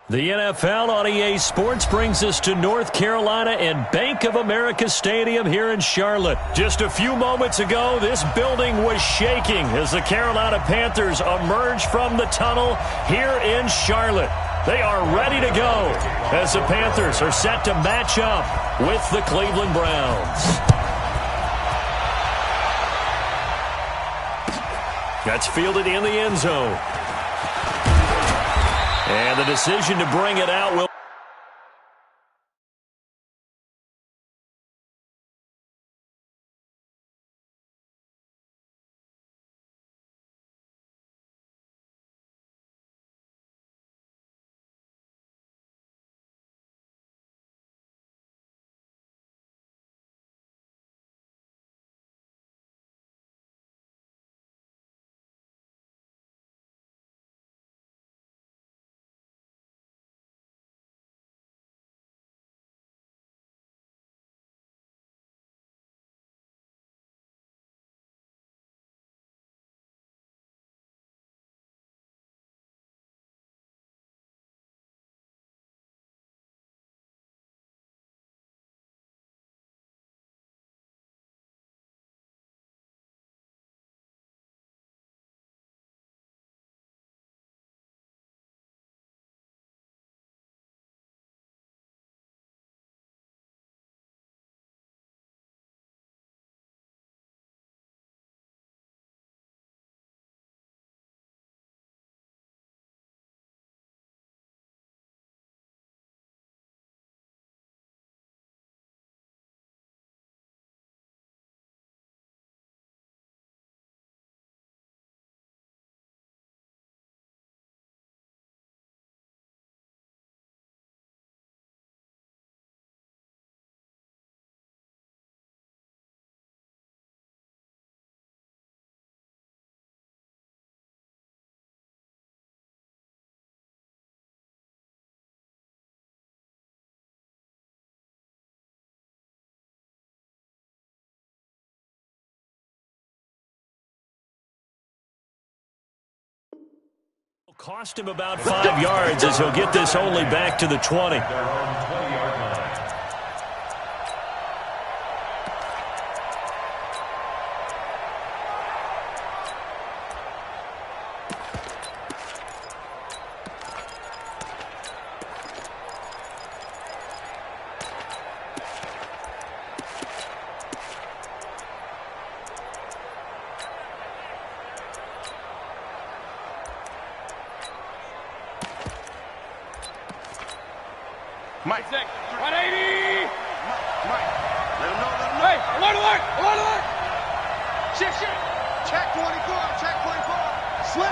The NFL on EA Sports brings us to North Carolina and Bank of America Stadium here in Charlotte. Just a few moments ago, this building was shaking as the Carolina Panthers emerged from the tunnel here in Charlotte. They are ready to go as the Panthers are set to match up with the Cleveland Browns. That's fielded in the end zone. And the decision to bring it out will... Cost him about 5 yards as he'll get this only back to the 20. Mike, 180! Mike, let him know, Hey, alert! Shift. Check 24. Slip.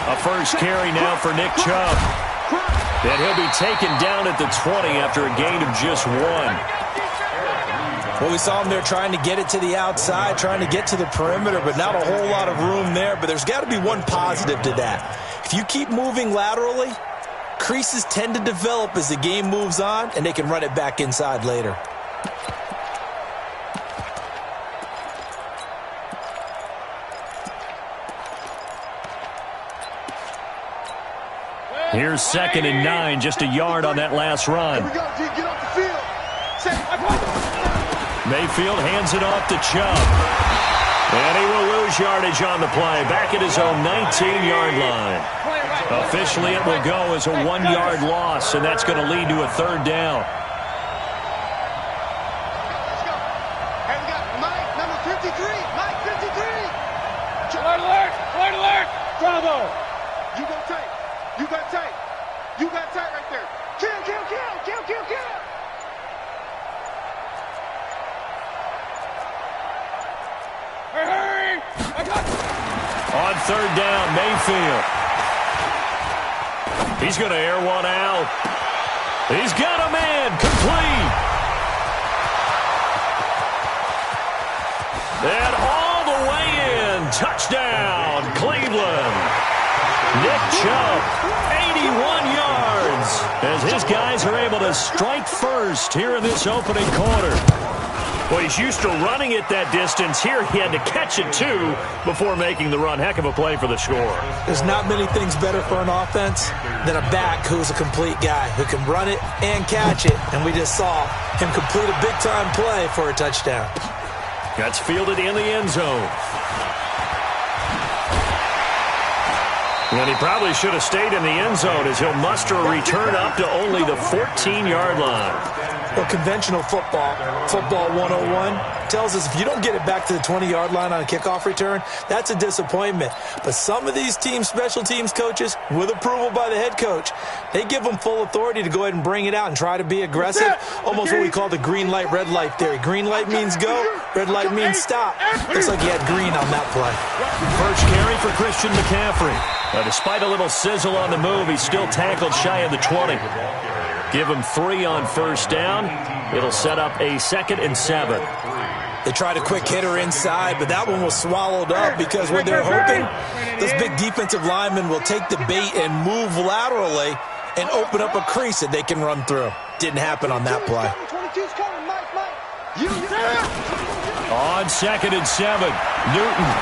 A first carry now for Nick Chubb. And he'll be taken down at the 20 after a gain of just 1. Well, we saw him there trying to get it to the outside, trying to get to the perimeter, but not a whole lot of room there. But there's got to be one positive to that. If you keep moving laterally, creases tend to develop as the game moves on, and they can run it back inside later. Here's 2nd and 9, just a yard on that last run. Here we go, D. Get off the field. Mayfield hands it off to Chubb. And he will lose yardage on the play, back at his own 19-yard line. Officially, it will go as a 1-yard loss, and that's going to lead to a 3rd down. Let's go. Hey, we got Mike, number 53. Mike, 53. Alert. Bravo. You got tight right there. Kill. Hurry. I got it. On 3rd down, Mayfield. He's going to air one out. He's got a man, complete. And all the way in, touchdown, Cleveland. Nick Chubb, 81 yards, as his guys are able to strike first here in this opening quarter. Well, he's used to running it that distance. Here he had to catch it, too, before making the run. Heck of a play for the score. There's not many things better for an offense than a back who's a complete guy who can run it and catch it. And we just saw him complete a big-time play for a touchdown. That's fielded in the end zone. And he probably should have stayed in the end zone as he'll muster a return up to only the 14-yard line. Well, conventional football 101, tells us if you don't get it back to the 20-yard line on a kickoff return, that's a disappointment. But some of these special teams coaches, with approval by the head coach, they give them full authority to go ahead and bring it out and try to be aggressive, almost what we call the green light, red light theory. Green light means go, red light means stop. Looks like he had green on that play. First carry for Christian McCaffrey. Despite a little sizzle on the move, he's still tackled shy of the 20. Give him 3 on first down. It'll set up a 2nd and 7. They tried a quick hitter inside, but that one was swallowed up because when they're hoping those big defensive linemen will take the bait and move laterally and open up a crease that they can run through. Didn't happen on that play. On 2nd and 7, Newton.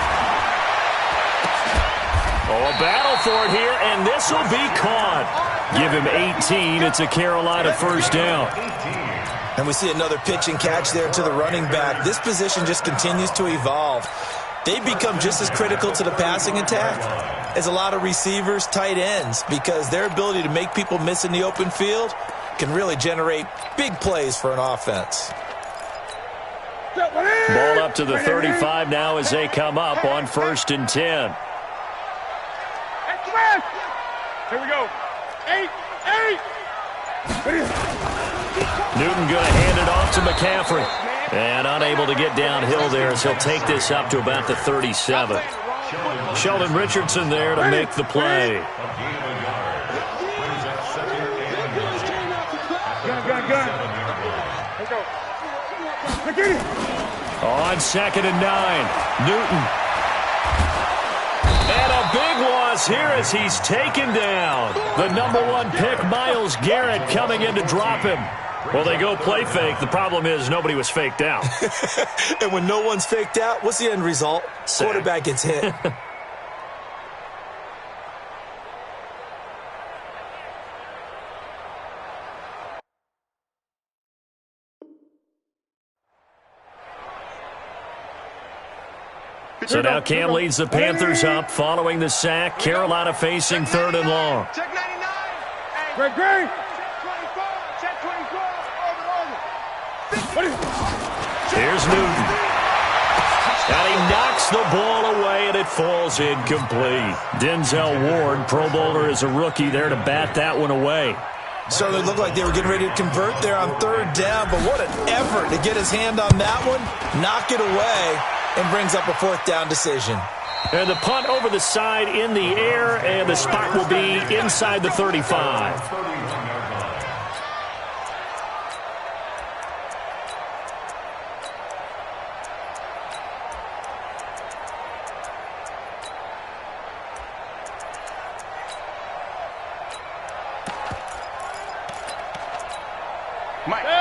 Oh, a battle for it here, and this will be caught. Give him 18. It's a Carolina first down. And we see another pitch and catch there to the running back. This position just continues to evolve. They become just as critical to the passing attack as a lot of receivers, tight ends, because their ability to make people miss in the open field can really generate big plays for an offense. Ball up to the 35 now as they come up on 1st and 10. Here we go. 8. Newton going to hand it off to McCaffrey. And unable to get downhill there as he'll take this up to about the 37. Sheldon Richardson there to make the play. On 2nd and 9, Newton. And a big loss here as he's taken down. The #1 pick, Myles Garrett, coming in to drop him. Well, they go play fake. The problem is nobody was faked out. And when no one's faked out, what's the end result? Sack. Quarterback gets hit. So now Cam leads the Panthers up following the sack. Carolina facing 3rd and long. Check 99. Great. Check 24. Here's Newton. And he knocks the ball away, and it falls incomplete. Denzel Ward, Pro Bowler as a rookie, there to bat that one away. Certainly looked like they were getting ready to convert there on 3rd down, but what an effort to get his hand on that one, knock it away, and brings up a 4th down decision. And the punt over the side in the air, and the spot will be inside the 35.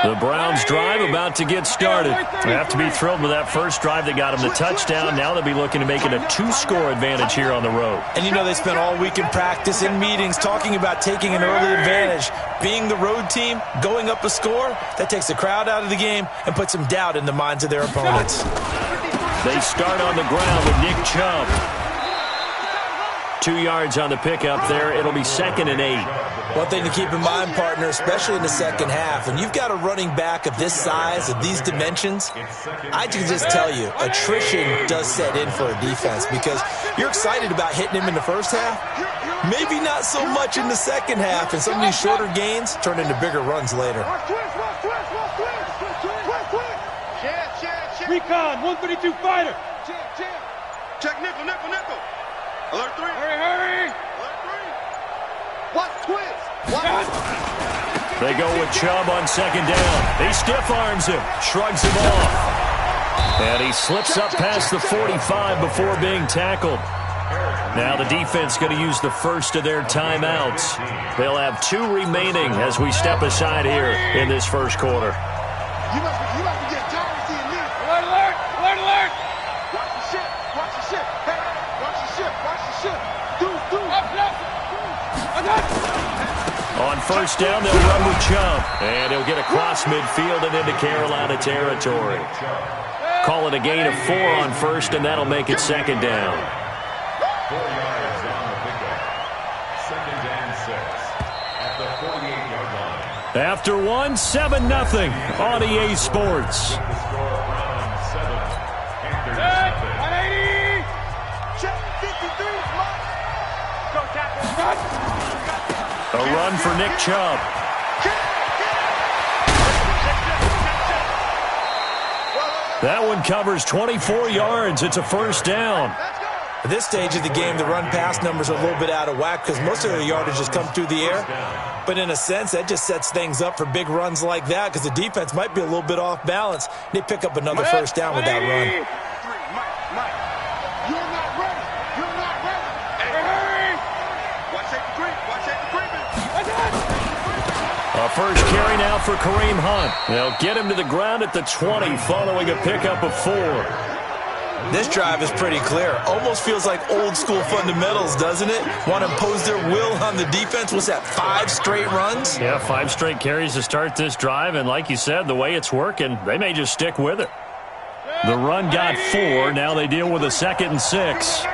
The Browns drive about to get started. They have to be thrilled with that first drive that got them the touchdown. Now they'll be looking to make it a 2-score advantage here on the road. And you know they spent all week in practice, in meetings, talking about taking an early advantage. Being the road team, going up a score, that takes the crowd out of the game and puts some doubt in the minds of their opponents. They start on the ground with Nick Chubb. 2 yards on the pickup there. It'll be 2nd and 8. One thing to keep in mind, partner, especially in the second half, and you've got a running back of this size, of these dimensions, I can just tell you, attrition does set in for a defense because you're excited about hitting him in the first half, maybe not so much in the second half, and some of these shorter gains turn into bigger runs later. Recon, 132 fighter. Check nickel. Alert 3. Hurry. Alert 3. What? Twist. What? They go with Chubb on 2nd down. He stiff arms him, shrugs him off. And he slips up past the 45 before being tackled. Now the defense going to use the first of their timeouts. They'll have 2 remaining as we step aside here in this first quarter. You must be getting tired of seeing me. On first down, they'll run with Chubb. And he'll get across midfield and into Carolina territory. Call it a gain of 4 on first, and that'll make it second down. 4 yards on the pickup. Second and 6 at the 48-yard line. After 1, 7-0 on EA Sports. The score from 7. Panthers 180. Check 53. Go tackle. A run for Nick Chubb. That one covers 24 yards. It's a first down. At this stage of the game, the run-pass numbers are a little bit out of whack because most of their yardage has come through the air. But in a sense, that just sets things up for big runs like that because the defense might be a little bit off balance. They pick up another first down with that run. Mike, you're not ready. You're not ready. Hey, watch that creeping. A first carry now for Kareem Hunt. They'll get him to the ground at the 20 following a pickup of 4. This drive is pretty clear. Almost feels like old-school fundamentals, doesn't it? Want to impose their will on the defense. What's that, 5 straight runs? Yeah, 5 straight carries to start this drive, and like you said, the way it's working, they may just stick with it. The run got 4. Now they deal with a 2nd and 6.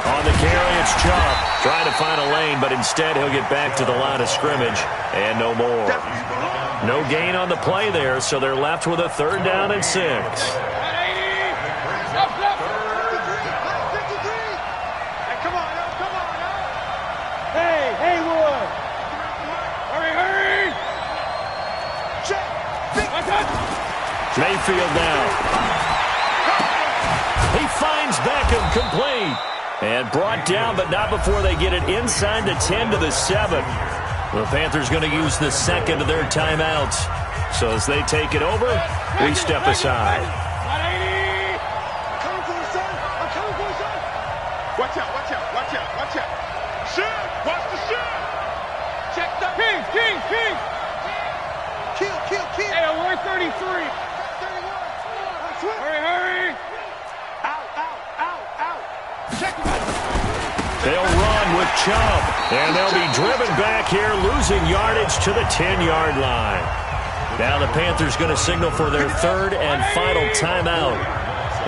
On the carry, it's Chubb. Trying to find a lane, but instead he'll get back to the line of scrimmage. And no more. No gain on the play there, so they're left with a 3rd down and 6. Hey, Haywood. Hurry. Mayfield now. He finds Beckham complete. And brought down, but not before they get it inside the 10 to the 7. The Panthers going to use the 2nd of their timeouts. So as they take it over, we step aside. 180. I'm coming for you, son. Watch out. Shoot. Watch the shoot. Check the King. Kill. Hey, 133. 31. Hurry. Out. Check him out. They'll run with Chubb, and they'll be driven back here, losing yardage to the 10-yard line. Now the Panthers going to signal for their 3rd and final timeout.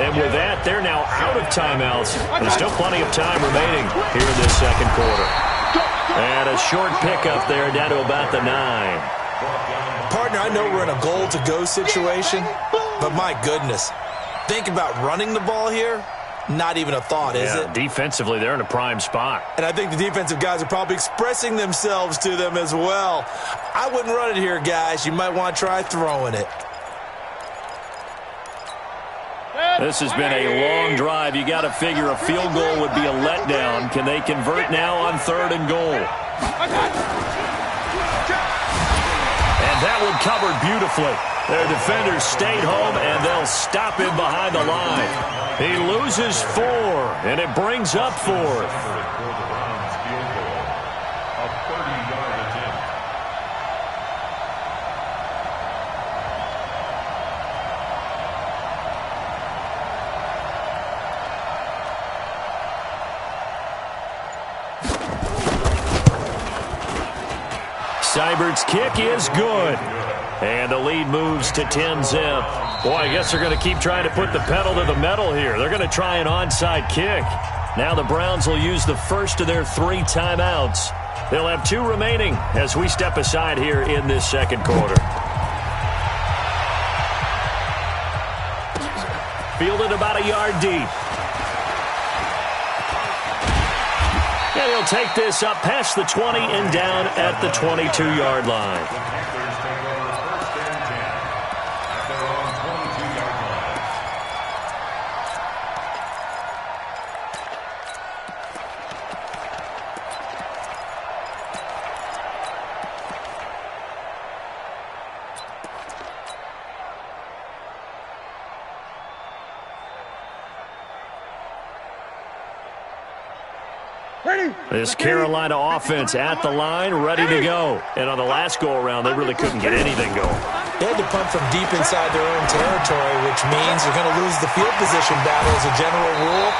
And with that, they're now out of timeouts. There's still plenty of time remaining here in this 2nd quarter. And a short pickup there down to about the 9. Partner, I know we're in a goal-to-go situation, but my goodness, think about running the ball here. Not even a thought, is it? Defensively, they're in a prime spot. And I think the defensive guys are probably expressing themselves to them as well. I wouldn't run it here, guys. You might want to try throwing it. This has been a long drive. You got to figure a field goal would be a letdown. Can they convert now on 3rd and goal? And that one covered beautifully. Their defenders stayed home, and they'll stop him behind the line. He loses 4, and it brings up 4th. Seibert's kick is good. And the lead moves to 10-zip. Boy, I guess they're going to keep trying to put the pedal to the metal here. They're going to try an onside kick. Now the Browns will use the first of their 3 timeouts. They'll have 2 remaining as we step aside here in this 2nd quarter. Fielded about a yard deep. And he'll take this up past the 20 and down at the 22-yard line. This Carolina offense at the line, ready to go. And on the last go-around, they really couldn't get anything going. They had to punt from deep inside their own territory, which means they're going to lose the field position battle as a general rule.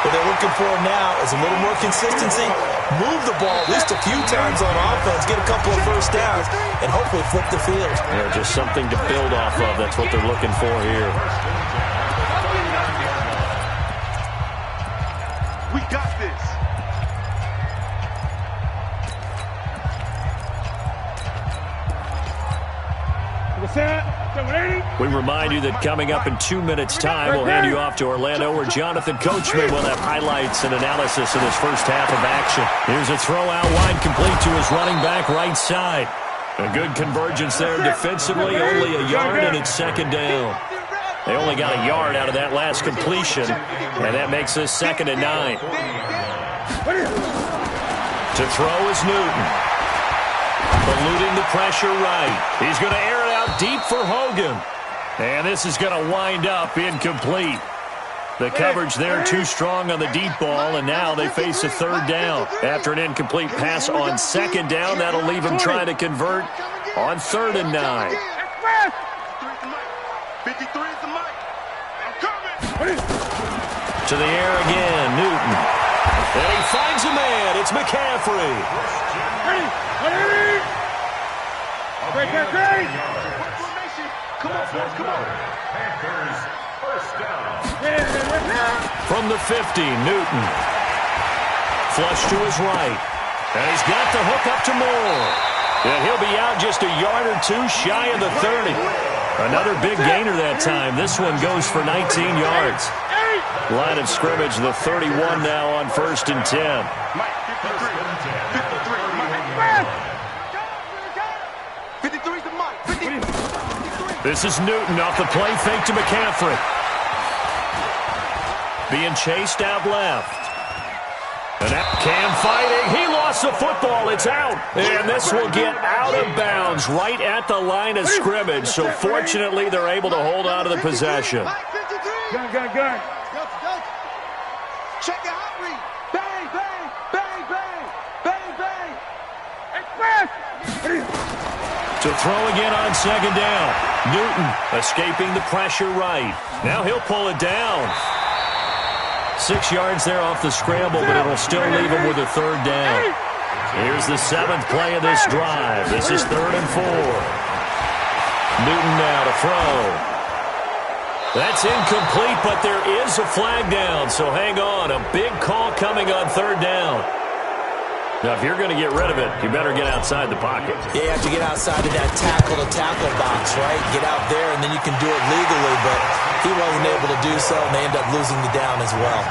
What they're looking for now is a little more consistency, move the ball at least a few times on offense, get a couple of first downs, and hopefully flip the field. Yeah, just something to build off of. That's what they're looking for here. We got this. We remind you that coming up in 2 minutes' time, we'll hand you off to Orlando, where Jonathan Coachman will have highlights and analysis of this first half of action. Here's a throw out wide, complete to his running back right side. A good convergence there defensively, only a yard, and it's second down. They only got a yard out of that last completion, and that makes this 2nd and 9. To throw is Newton. Eluding the pressure right. He's going to air it out deep for Hogan. And this is going to wind up incomplete. The coverage there too strong on the deep ball, and now they face a 3rd down. After an incomplete pass on 2nd down, that'll leave them trying to convert on 3rd and 9. 53 is the mic. I'm coming. To the air again, Newton. And he finds a man. It's McCaffrey. Come on, Forrest, come on. Panthers first down. From the 50, Newton. Flush to his right. And he's got the hook up to Moore. And he'll be out just a yard or two shy of the 30. Another big gainer that time. This one goes for 19 yards. Line of scrimmage, the 31 now on 1st and 10. Mike, 53. 53 is the mic. 53. This is Newton off the play fake to McCaffrey. Being chased out left. And Cam fighting. He lost the football. It's out. And this will get out of bounds right at the line of scrimmage. So fortunately, they're able to hold on to the possession. Gun. Check the hot read. Bang, bang, bang, bang, bang, bang. Express. To throw again on 2nd down. Newton escaping the pressure right. Now he'll pull it down. 6 yards there off the scramble, but it'll still leave him with a 3rd down. Here's the 7th play of this drive. This is 3rd and 4. Newton now to throw. That's incomplete, but there is a flag down, so hang on. A big call coming on 3rd down. Now, if you're going to get rid of it, you better get outside the pocket. Yeah, you have to get outside of that tackle-to-tackle box, right? Get out there, and then you can do it legally, but he wasn't able to do so, and they end up losing the down as well.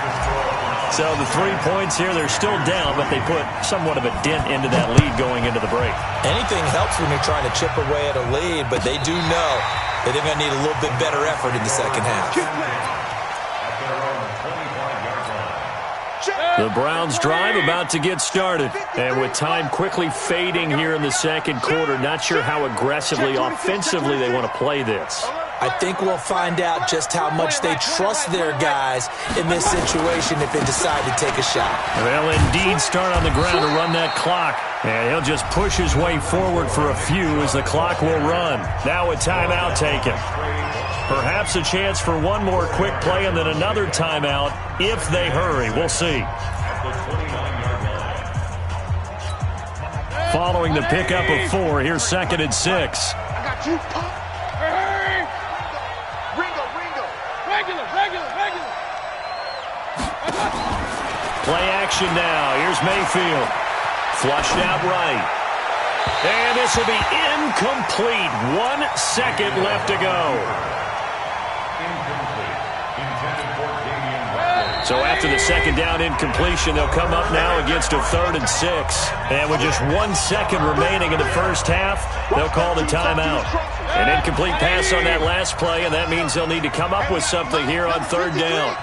So the 3 points here, they're still down, but they put somewhat of a dent into that lead going into the break. Anything helps when you're trying to chip away at a lead, but they do know that they're going to need a little bit better effort in the second half. The Browns drive about to get started. And with time quickly fading here in the 2nd quarter, not sure how aggressively, offensively they want to play this. I think we'll find out just how much they trust their guys in this situation if they decide to take a shot. They'll indeed start on the ground to run that clock. And he'll just push his way forward for a few as the clock will run. Now a timeout taken. Perhaps a chance for one more quick play and then another timeout if they hurry. We'll see. Following the pickup of 4, here's 2nd and 6. I got you, Pop. Hey! Ringo. Regular. Play action now. Here's Mayfield. Flushed out right. And this will be incomplete. 1 second left to go. So after the 2nd down incompletion, they'll come up now against a 3rd and 6. And with just 1 second remaining in the first half, they'll call the timeout. An incomplete pass on that last play, and that means they'll need to come up with something here on 3rd down.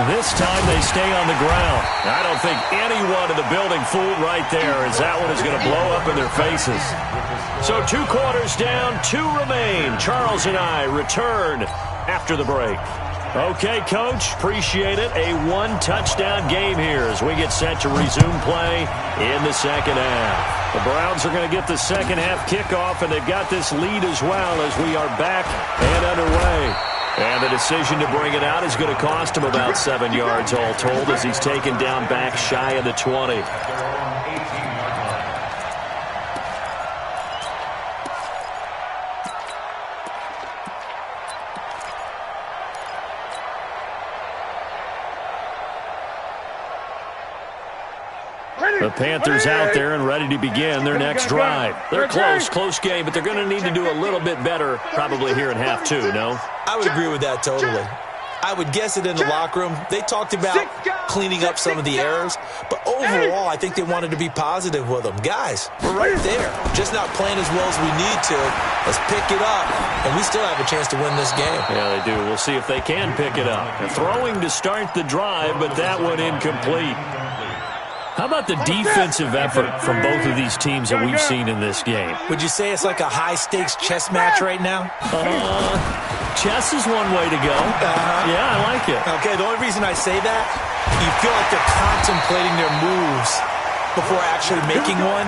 This time they stay on the ground. I don't think anyone in the building fooled right there, as that one is going to blow up in their faces. So 2 quarters down, 2 remain. Charles and I return after the break. Okay, Coach, appreciate it. A 1-touchdown game here as we get set to resume play in the 2nd half. The Browns are going to get the second half kickoff, and they've got this lead as well as we are back and underway. And the decision to bring it out is going to cost him about 7 yards all told as he's taken down back shy of the 20. The Panthers out there and ready to begin their next drive. They're close game, but they're going to need to do a little bit better probably here in half two, no? I would agree with that totally. I would guess it in the locker room. They talked about cleaning up some of the errors, but overall, I think they wanted to be positive with them. Guys, we're right there. Just not playing as well as we need to. Let's pick it up, and we still have a chance to win this game. Yeah, they do. We'll see if they can pick it up. They're throwing to start the drive, but that one incomplete. How about the defensive effort from both of these teams that we've seen in this game? Would you say it's like a high-stakes chess match right now? Chess is one way to go. Yeah, I like it. Okay, the only reason I say that, you feel like they're contemplating their moves before actually making one,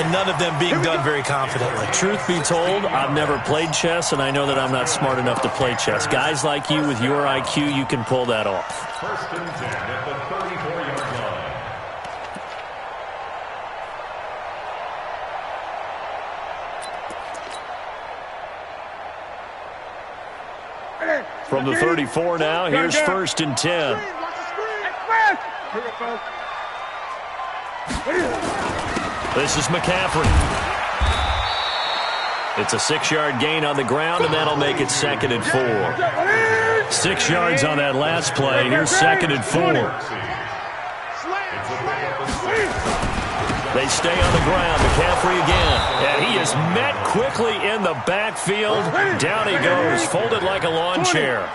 and none of them being done very confidently. Truth be told, I've never played chess, and I know that I'm not smart enough to play chess. Guys like you with your IQ, you can pull that off. First and 10 at the 34-yard line. From the 34 now, here's first and 10. This is McCaffrey. It's a 6-yard gain on the ground, and that'll make it second and 4. 6 yards on that last play. Here's second and 4. They stay on the ground. McCaffrey again. And he is met quickly in the backfield. Down he goes, folded like a lawn chair.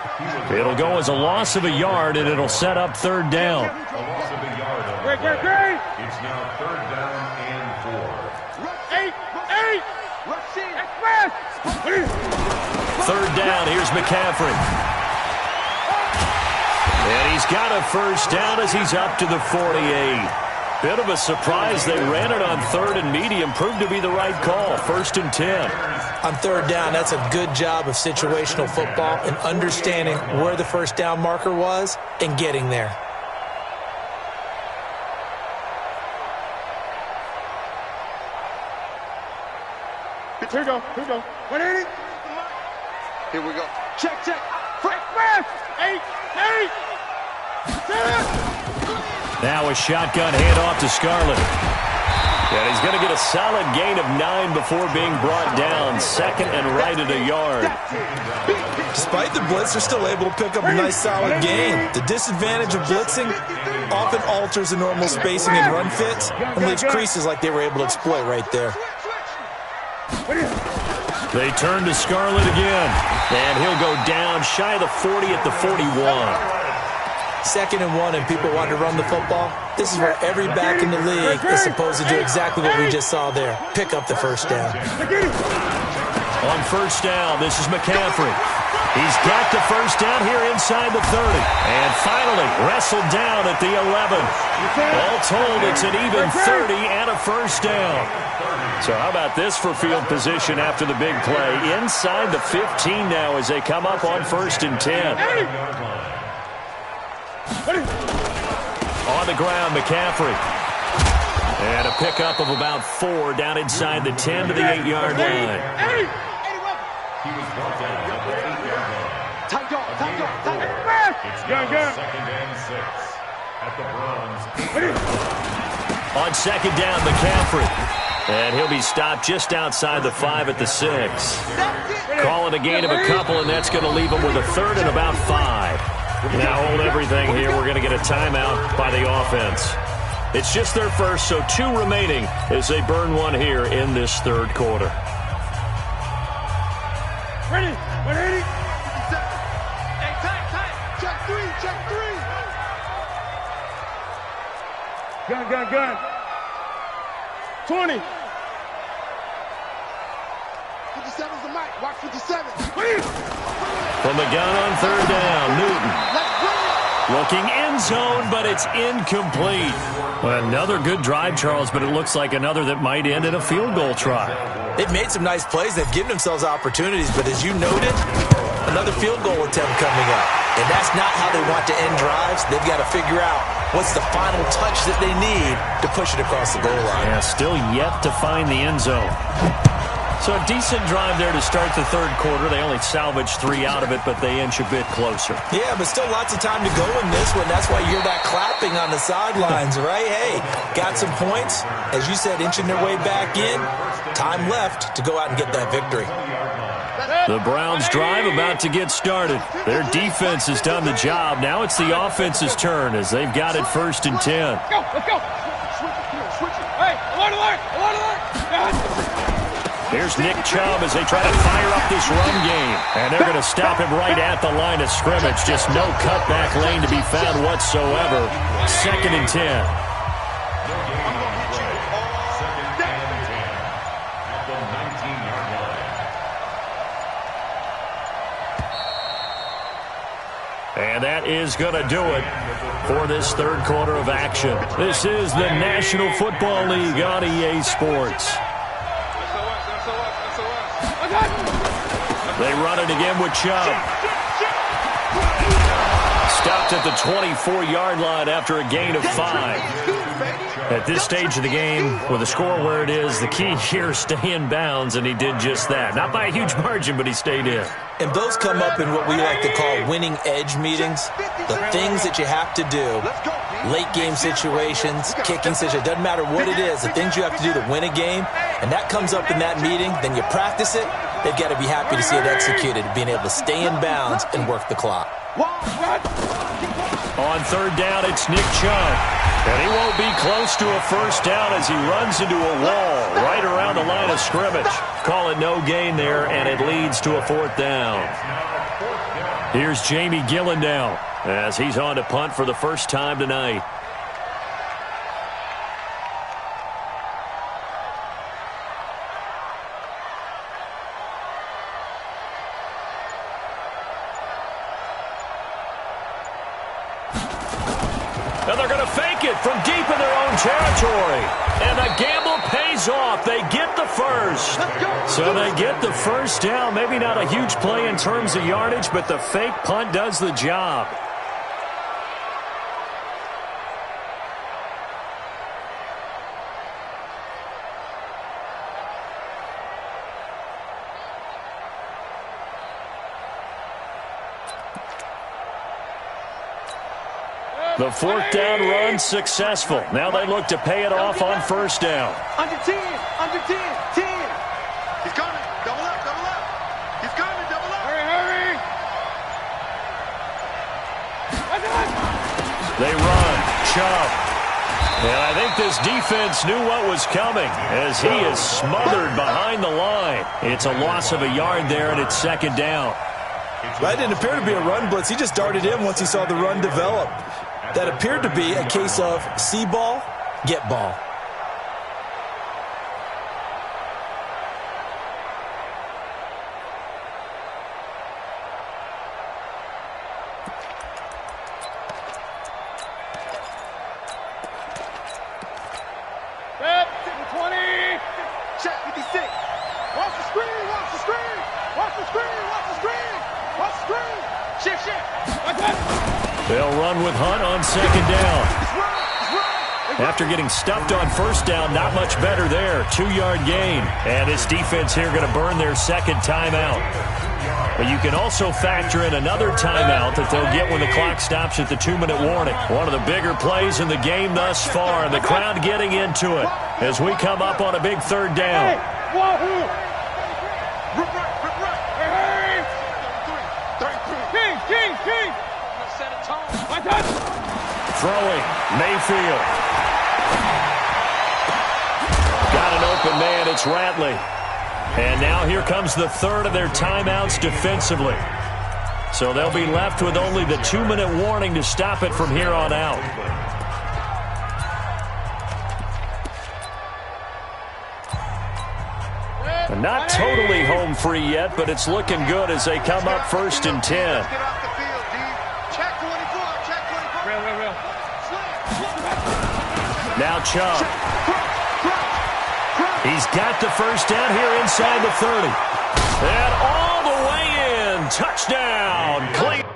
It'll go as a loss of a yard, and it'll set up third down. A loss of a yard on the play. It's now third down and 4. Third down, here's McCaffrey. And he's got a first down as he's up to the 48. Bit of a surprise. They ran it on third and medium. Proved to be the right call. First and 10. On third down, that's a good job of situational football and understanding where the first down marker was and getting there. Here we go. 180. Here we go. Check. Frank. 8. Now a shotgun handoff to Scarlett. And he's going to get a solid gain of 9 before being brought down. Second and right at a yard. Despite the blitz, they're still able to pick up a nice solid gain. The disadvantage of blitzing often alters the normal spacing and run fits and leaves creases like they were able to exploit right there. They turn to Scarlett again. And he'll go down shy of the 40 at the 41. Second and 1 and people want to run the football. This is where every back in the league is supposed to do exactly what we just saw there. Pick up the first down. On first down, this is McCaffrey. He's got the first down here inside the 30. And finally wrestled down at the 11. All told, it's an even 30 and a first down. So how about this for field position after the big play? Inside the 15 now as they come up on first and 10. On the ground, McCaffrey. And a pickup of about 4 down inside the 10 to the 8-yard line. He was brought down at the 8-yard line. It's now second and 6 at the Browns. On second down, McCaffrey. And he'll be stopped just outside the 5 at the 6. Calling a gain of a couple, and that's going to leave him with a third and about 5. Now hold everything here. We're going to get a timeout by the offense. It's just their first, so 2 remaining as they burn one here in this third quarter. Ready. 180. Hey, tight. Check 3. Gun. 20. 57's the mic. Watch 57. From the gun on third down, Newton. Looking end zone, but it's incomplete. Another good drive, Charles, but it looks like another that might end in a field goal try. They've made some nice plays. They've given themselves opportunities, but as you noted, another field goal attempt coming up. And that's not how they want to end drives. They've got to figure out what's the final touch that they need to push it across the goal line. Yeah, still yet to find the end zone. So a decent drive there to start the third quarter. They only salvaged 3 out of it, but they inch a bit closer. Yeah, but still lots of time to go in this one. That's why you hear that clapping on the sidelines, right? Hey, got some points. As you said, inching their way back in. Time left to go out and get that victory. The Browns drive about to get started. Their defense has done the job. Now it's the offense's turn as they've got it 1st and 10. Let's go, let's go. Switch it. Hey, alert, alert, alert, alert. Here's Nick Chubb as they try to fire up this run game. And they're going to stop him right at the line of scrimmage. Just no cutback lane to be found whatsoever. 2nd and 10. And that is going to do it for this third quarter of action. This is the National Football League on EA Sports. They run it again with Chubb. Stopped at the 24-yard line after a gain of 5. At this stage of the game, with the score where it is, the key here is stay in bounds, and he did just that. Not by a huge margin, but he stayed in. And those come up in what we like to call winning edge meetings. The things that you have to do, late game situations, kicking situations, doesn't matter what it is, the things you have to do to win a game, and that comes up in that meeting, then you practice it, they've got to be happy to see it executed, being able to stay in bounds and work the clock. On 3rd down, it's Nick Chubb. And he won't be close to a first down as he runs into a wall right around the line of scrimmage. Call it no gain there, and it leads to a 4th down. Here's Jamie Gillendown as he's on to punt for the first time tonight. And they're going to fake it from deep in their own territory. And the gamble pays off. They get the first. So they get the first down. Maybe not a huge play in terms of yardage, but the fake punt does the job. The 4th down run successful. Now they look to pay it off on 1st down. Under 10, 10. He's coming, double up. He's coming, double up. Hurry. They run. Chubb. And I think this defense knew what was coming as he is smothered behind the line. It's a loss of a yard there, and it's 2nd down. That didn't appear to be a run blitz. He just darted in once he saw the run develop. That appeared to be a case of see ball, get ball. Red, 20. Check 56. Watch the screen. Shift. They'll run with Hunt on 2nd down. After getting stuffed on 1st down, not much better there. 2-yard gain. And this defense here going to burn their 2nd timeout. But you can also factor in another timeout that they'll get when the clock stops at the 2-minute warning. One of the bigger plays in the game thus far, and the crowd getting into it as we come up on a big 3rd down. King. Throwing, Mayfield. Got an open man, it's Ratley. And now here comes the 3rd of their timeouts defensively. So they'll be left with only the 2-minute warning to stop it from here on out. And not totally home free yet, but it's looking good as they come up 1st and 10. Get off the field, D. Check 24. Now Chubb. He's got the first down here inside the 30. And all the way in. Touchdown, Cleveland.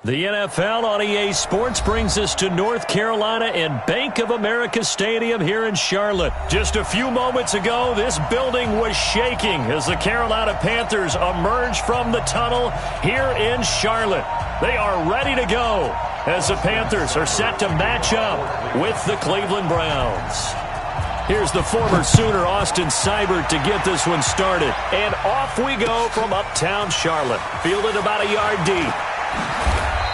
The NFL on EA Sports brings us to North Carolina and Bank of America Stadium here in Charlotte. Just a few moments ago, this building was shaking as the Carolina Panthers emerged from the tunnel here in Charlotte. They are ready to go as the Panthers are set to match up with the Cleveland Browns. Here's the former Sooner, Austin Seibert, to get this one started. And off we go from uptown Charlotte. Fielded about a yard deep.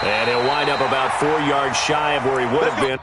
And he'll wind up about 4 yards shy of where he would have been.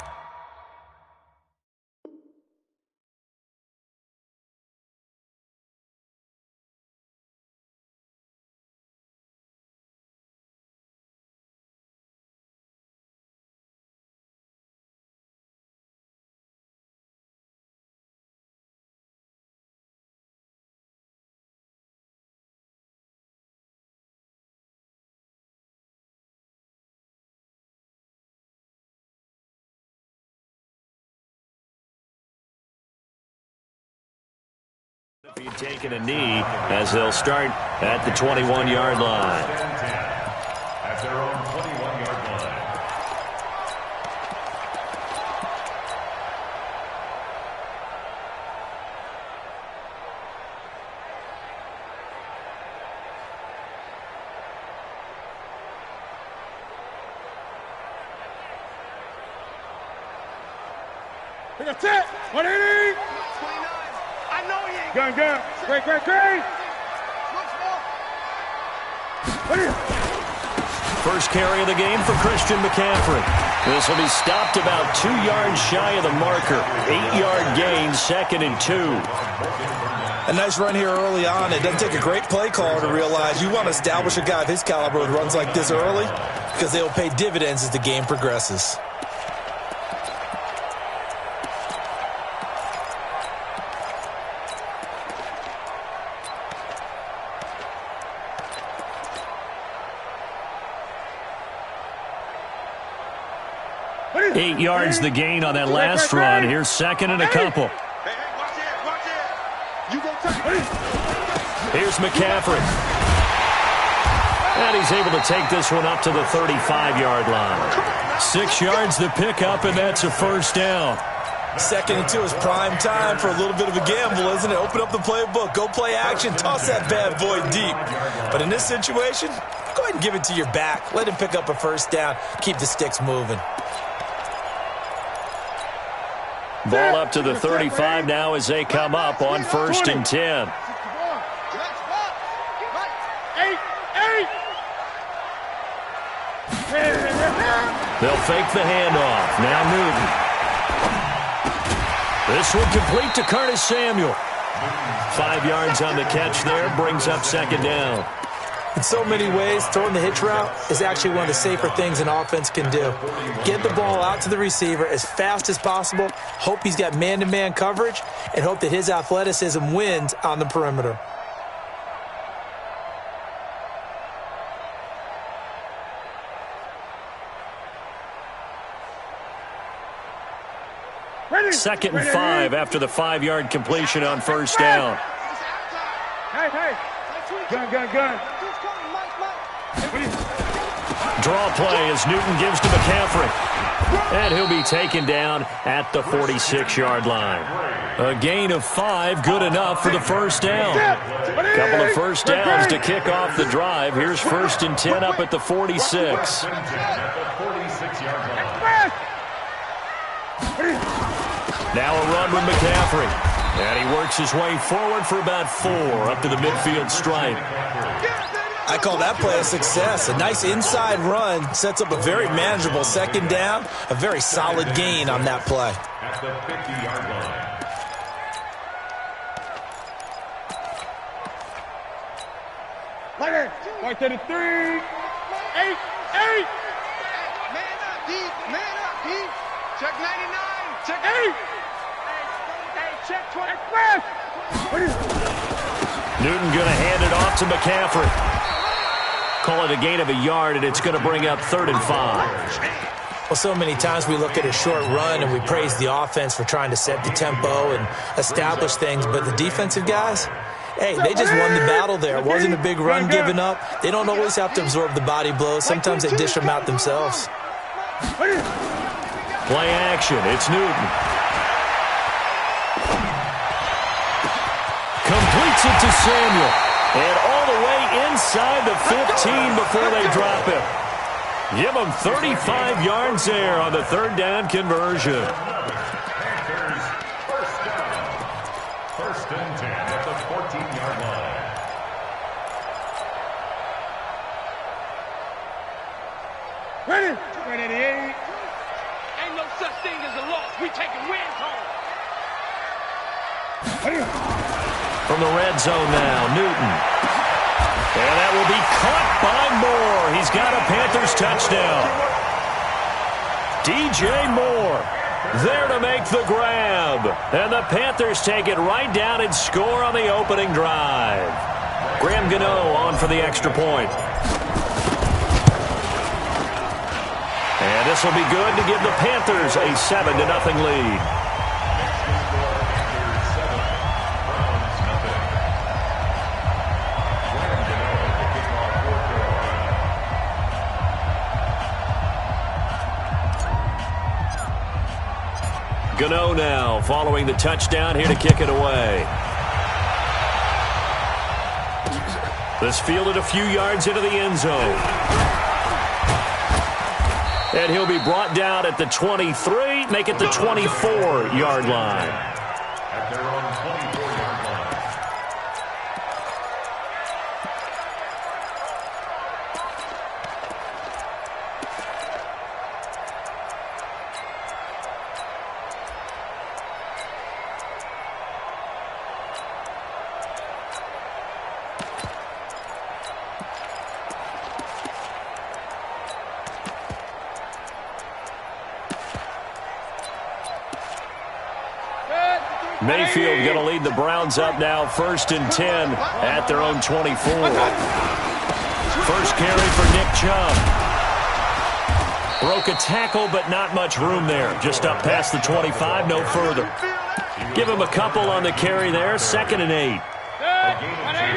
Taking a knee as they'll start at the 21-yard line. At their own 21-yard line. That's it. 180. 29. I know he ain't. Gun. Great. First carry of the game for Christian McCaffrey. This will be stopped about 2 yards shy of the marker. 8-yard gain, 2nd and 2. A nice run here early on. It doesn't take a great play caller to realize you want to establish a guy of his caliber with runs like this early because they will pay dividends as the game progresses. Eight yards the gain on that last run. Here's 2nd and a couple. Watch it. You go touch it. Here's McCaffrey. And he's able to take this one up to the 35-yard line. 6 yards the pickup, and that's a first down. 2nd and 2 is prime time for a little bit of a gamble, isn't it? Open up the playbook, go play action, toss that bad boy deep. But in this situation, go ahead and give it to your back. Let him pick up a first down, keep the sticks moving. Ball up to the 35 now as they come up on 1st and 10. They'll fake the handoff. Now Newton. This one complete to Curtis Samuel. 5 yards on the catch there, brings up 2nd down. In so many ways, throwing the hitch route is actually one of the safer things an offense can do. Get the ball out to the receiver as fast as possible, hope he's got man-to-man coverage, and hope that his athleticism wins on the perimeter. Second and 5 after the 5-yard completion on 1st down. Hey. Gun. Draw play as Newton gives to McCaffrey. And he'll be taken down at the 46-yard line. A gain of 5, good enough for the first down. Couple of first downs to kick off the drive. Here's 1st and 10 up at the 46. Now a run with McCaffrey. And he works his way forward for about 4 up to the midfield stripe. I call that play a success. A nice inside run sets up a very manageable 2nd down. A very solid gain on that play. At the 50-yard line. Right to the 3. 8. Man up, D. Check 99. Check 8. Check 20. Newton going to hand it off to McCaffrey. Call it a gain of a yard, and it's going to bring up 3rd and 5. Well, so many times we look at a short run and we praise the offense for trying to set the tempo and establish things, but the defensive guys, hey, they just won the battle there. It wasn't a big run given up. They don't always have to absorb the body blows. Sometimes they dish them out themselves. Play action. It's Newton. Completes it to Samuel. And all the way inside the 15 before they drop him. Give them 35 yards there on the 3rd down conversion. Panthers first down. 1st and 10 at the 14-yard line. Ready? 88. Ain't no such thing as a loss. We taking wins home. From the red zone now, Newton. And that will be caught by Moore. He's got a Panthers touchdown. DJ Moore there to make the grab. And the Panthers take it right down and score on the opening drive. Graham Gano on for the extra point. And this will be good to give the Panthers a 7-0 lead. Gano now following the touchdown here to kick it away. This fielded a few yards into the end zone. And he'll be brought down at the 23, make it the 24-yard line. At their own 24-yard line. Mayfield going to lead the Browns up now, 1st and 10 at their own 24. First carry for Nick Chubb. Broke a tackle, but not much room there. Just up past the 25, no further. Give him a couple on the carry there, 2nd and 8.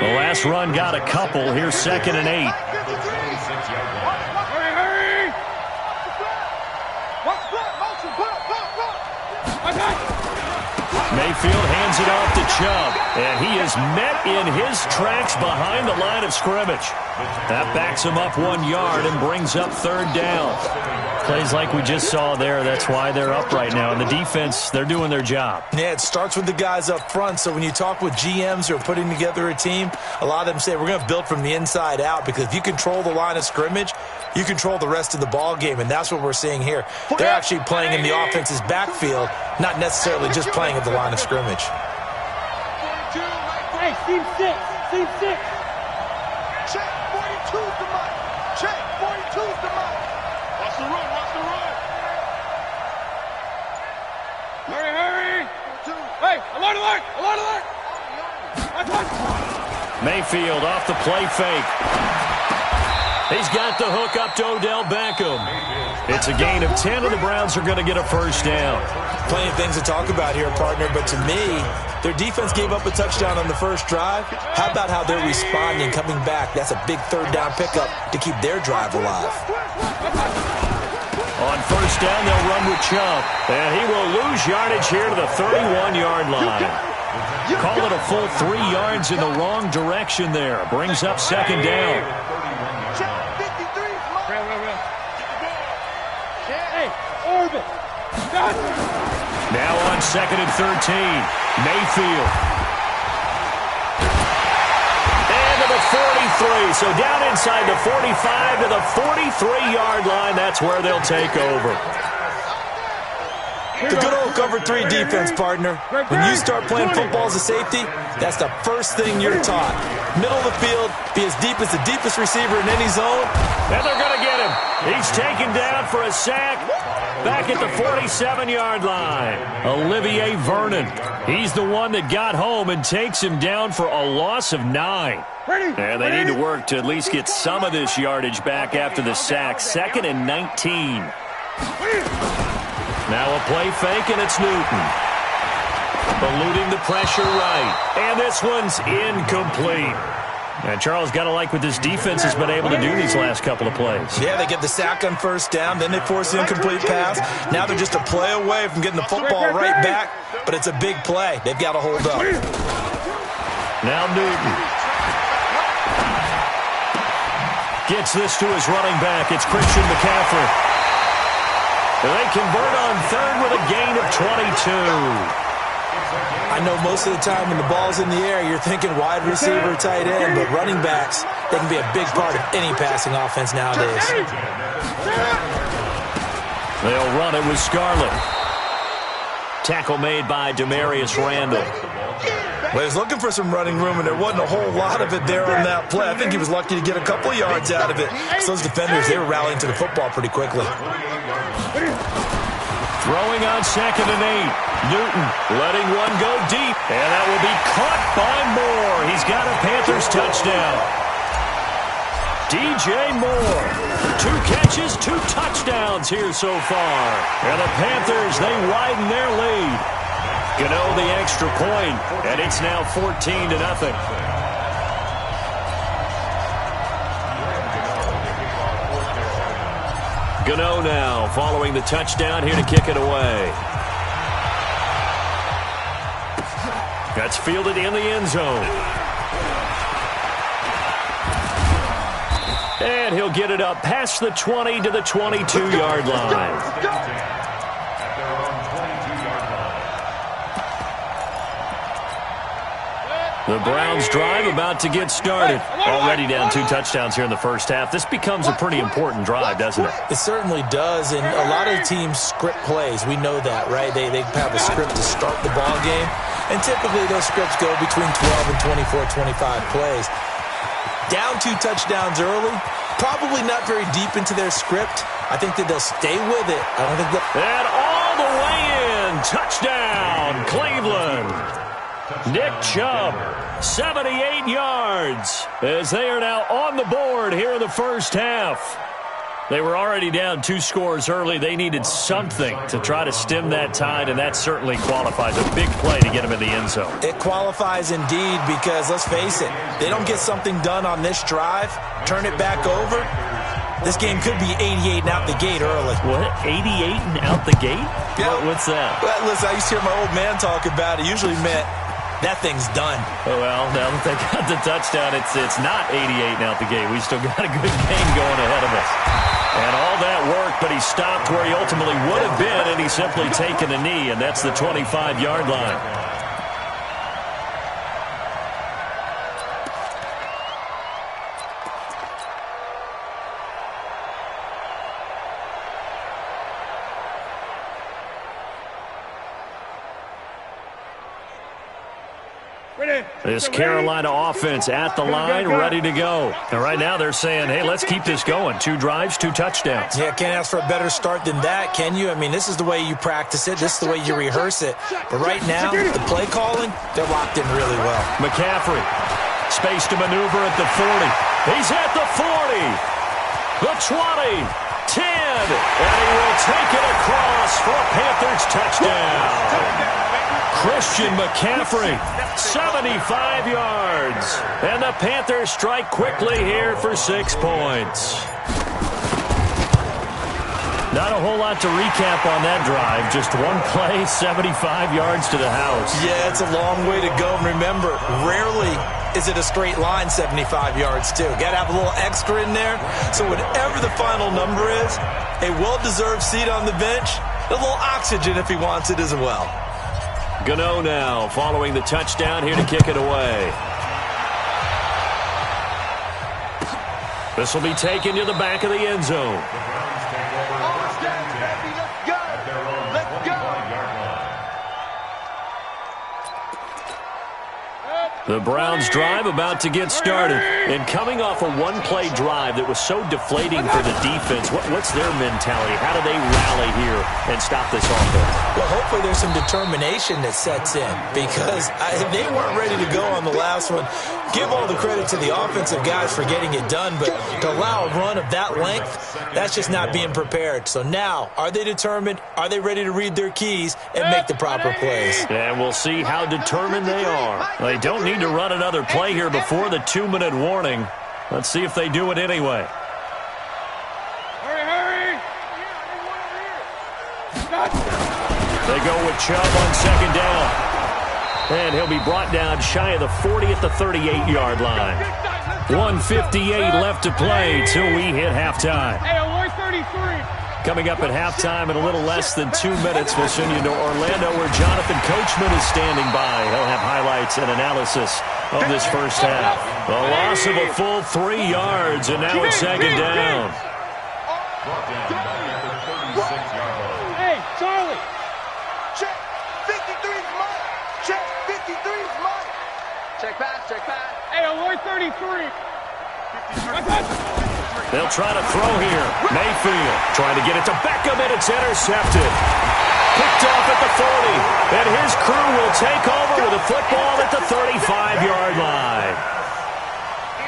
The last run got a couple. Here's 2nd and 8. Mayfield hands it off to Chubb, and he is met in his tracks behind the line of scrimmage. That backs him up 1 yard and brings up 3rd down. Plays like we just saw there, that's why they're up right now. And the defense, they're doing their job. Yeah, it starts with the guys up front. So when you talk with GMs who are putting together a team, a lot of them say we're going to build from the inside out, because if you control the line of scrimmage, you control the rest of the ball game, and that's what we're seeing here. They're actually playing in the offense's backfield, not necessarily just playing at the line of scrimmage. Hey, team 6. Check, 42's the mark. Check, 42's the mark. Watch the run. Hurry. Hey, alert. Mayfield off the play fake. He's got the hook up to Odell Beckham. It's a gain of 10, and the Browns are going to get a 1st down. Plenty of things to talk about here, partner, but to me, their defense gave up a touchdown on the first drive. How about how they're responding, coming back? That's a big 3rd down pickup to keep their drive alive. On 1st down, they'll run with Chubb, and he will lose yardage here to the 31-yard line. Call it a full 3 yards in the wrong direction there. Brings up 2nd down. Now on 2nd and 13, Mayfield. And to the 43, so down inside the 45 to the 43-yard line. That's where they'll take over. The good old cover 3 defense, partner. When you start playing football as a safety, that's the first thing you're taught. Middle of the field, be as deep as the deepest receiver in any zone. And they're going to get him. He's taken down for a sack back at the 47-yard line. Olivier Vernon. He's the one that got home and takes him down for a loss of 9. And they need to work to at least get some of this yardage back after the sack. 2nd and 19. Now a play fake, and it's Newton. Eluding the pressure right. And this one's incomplete. And Charles, got to like what this defense has been able to do these last couple of plays. Yeah, they get the sack on 1st down, then they force the incomplete pass. Now they're just a play away from getting the football right back, but it's a big play. They've got to hold up. Now Newton. Gets this to his running back. It's Christian McCaffrey. They convert on 3rd with a gain of 22. I know most of the time when the ball's in the air, you're thinking wide receiver, tight end, but running backs, they can be a big part of any passing offense nowadays. They'll run it with Scarlett. Tackle made by Demarius Randall. Well, he was looking for some running room, and there wasn't a whole lot of it there on that play. I think he was lucky to get a couple of yards out of it. So those defenders, they were rallying to the football pretty quickly. Throwing on 2nd and 8. Newton letting one go deep, and that will be caught by Moore. He's got a Panthers touchdown. DJ Moore, 2 catches, 2 touchdowns here so far. And the Panthers, they widen their lead. Gano the extra point, and it's now 14-0. Gano now following the touchdown here to kick it away. That's fielded in the end zone. And he'll get it up past the 20 to the 22-yard line. The Browns drive about to get started. Already down 2 touchdowns here in the first half. This becomes a pretty important drive, doesn't it? It certainly does, and a lot of teams script plays. We know that, right? They have a script to start the ball game, and typically those scripts go between 12 and 24, 25 plays. Down 2 touchdowns early, probably not very deep into their script. I think that they'll stay with it. I don't think they'll... And all the way in. Touchdown, Cleveland. Nick Chubb, 78 yards, as they are now on the board here in the first half. They were already down 2 scores early. They needed something to try to stem that tide, and that certainly qualifies. A big play to get them in the end zone. It qualifies indeed because, let's face it, they don't get something done on this drive, turn it back over, this game could be 88 and out the gate early. What? 88 and out the gate? Yeah. What's that? Well, listen, I used to hear my old man talk about it. Usually meant that thing's done. Oh, well, now that they got the touchdown, it's not 88 and out the gate. We still got a good game going ahead of us. And all that worked, but he stopped where he ultimately would have been, and he's simply taken a knee, and that's the 25-yard line. This Carolina offense at the line, ready to go. And right now they're saying, hey, let's keep this going. 2 drives, 2 touchdowns. Yeah, can't ask for a better start than that, can you? I mean, this is the way you practice it. This is the way you rehearse it. But right now, the play calling, they're locked in really well. McCaffrey, space to maneuver at the 40. He's at the 40, the 20, 10, and he will take it across for a Panthers touchdown. Christian McCaffrey, 75 yards. And the Panthers strike quickly here for 6 points. Not a whole lot to recap on that drive. Just one play, 75 yards to the house. Yeah, it's a long way to go. And remember, rarely is it a straight line 75 yards, too. Got to have a little extra in there. So whatever the final number is, a well-deserved seat on the bench, a little oxygen if he wants it as well. Gano now following the touchdown here to kick it away. This will be taken to the back of the end zone. The Browns drive about to get started. And coming off a one-play drive that was so deflating for the defense, what's their mentality? How do they rally here and stop this offense? Well, hopefully there's some determination that sets in because they weren't ready to go on the last one. Give all the credit to the offensive guys for getting it done, but to allow a run of that length, that's just not being prepared. So now, are they determined? Are they ready to read their keys and make the proper plays? And we'll see how determined they are. They don't need to run another play here before the 2-minute warning. Let's see if they do it anyway. Hurry! They go with Chubb on 2nd down. And he'll be brought down shy of the 40 at the 38-yard line. 1:58 left to play till we hit halftime. Hey, alert 33. Coming up at halftime in a little less than 2 minutes, we'll send you to Orlando where Jonathan Coachman is standing by. He'll have highlights and analysis of this first half. The loss of a full 3 yards, and now it's 2nd down. Hey, Charlie. Check. 53's mine. Check. 53's mine. Check pass. Hey, alert 33. They'll try to throw here. Mayfield trying to get it to Beckham, and it's intercepted. Picked off at the 40, and his crew will take over with a football at the 35-yard line.